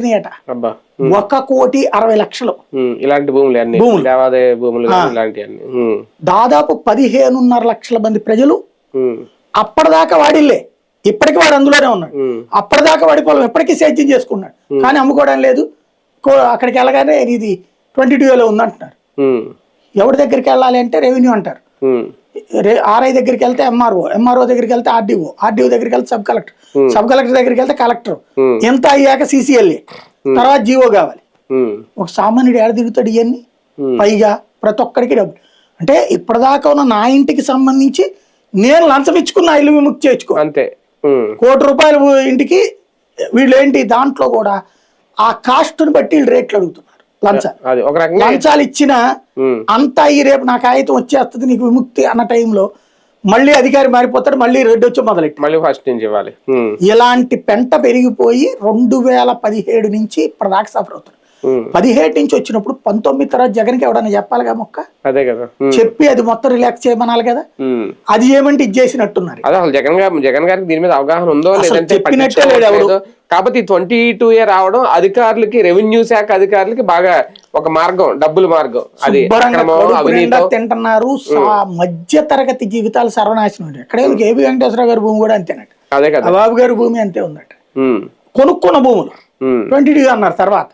1,60,00,000 ఇలాంటి భూములు అన్ని దేవాదాయ భూములు ఇలాంటివన్నీ దాదాపు 15.5 లక్షల మంది ప్రజలు అప్పటిదాకా వాడిల్లే, ఇప్పటికి వాడు అందులోనే ఉన్నాడు. అప్పటిదాకా వాడి పొలం ఎప్పటికీ సేద్యం చేసుకున్నాడు, కానీ అమ్ముకోవడం లేదు. అక్కడికి వెళ్ళగానే ఇది 22A ఉందంటున్నారు. ఎవరి దగ్గరికి వెళ్ళాలి అంటే రెవెన్యూ అంటారు, ఆర్ఐ దగ్గరికి వెళ్తే ఎంఆర్ఓ దగ్గరికి వెళ్తే ఆర్డీఓ దగ్గరికి వెళ్తే సబ్ కలెక్టర్ దగ్గరికి వెళ్తే కలెక్టర్, ఎంత అయ్యాక CCLA, తర్వాత జీవో కావాలి. ఒక సామాన్యుడు ఏడ దిగుతాడు ఇవన్నీ? పైగా ప్రతి ఒక్కడికి డబ్బులు. అంటే ఇప్పటిదాకా ఉన్న నా ఇంటికి సంబంధించి నేను లంచం ఇచ్చుకున్న ఇల్లు విముక్తి చేసుకో అంతే. ₹1,00,00,000 ఇంటికి వీళ్ళు ఏంటి దాంట్లో కూడా ఆ కాస్ట్ని బట్టి వీళ్ళు రేట్లు అడుగుతున్నారు. లంచాలు ఇచ్చిన అంతా ఈ రేపు నా కాగితం వచ్చేస్తుంది నీకు విముక్తి అన్న టైంలో మళ్ళీ అధికారి మారిపోతాడు, మళ్ళీ రెడ్డి వచ్చి మొదలెట్టి మళ్ళీ ఫస్ట్ నుంచి ఇవ్వాలి. ఇలాంటి పెంట పెరిగిపోయి 2017 నుంచి ఇప్పటిదాకా సఫర్ అవుతాడు. 17 నుంచి వచ్చినప్పుడు 19 తర్వాత జగన్కి ఎవడన్నా చెప్పాలిగా మొక్క, అదే కదా చెప్పి అది మొత్తం రిలాక్స్ చేయమనాలి కదా. అది ఏమంటే ఇది చేసినట్టున్నారు. అసలు జగన్ గారికి దీని మీద అవగాహన ఉందో లేదంటే చెప్పినట్టే లేదు ఎవరు. కాబట్టి 22A రావడం అధికారులకి, రెవెన్యూ శాఖ అధికారులకి బాగా ఒక మార్గం, డబ్బుల మార్గం. అది తింటున్నారు. మధ్య తరగతి జీవితాలు సర్వనాశనం. ఎక్కడ కేబీ వెంకటేశ్వరరావు గారి భూమి కూడా అంతేనట, బాబు గారి భూమి అంతే ఉందట. కొనుక్కున్న భూములు 22 అన్నారు తర్వాత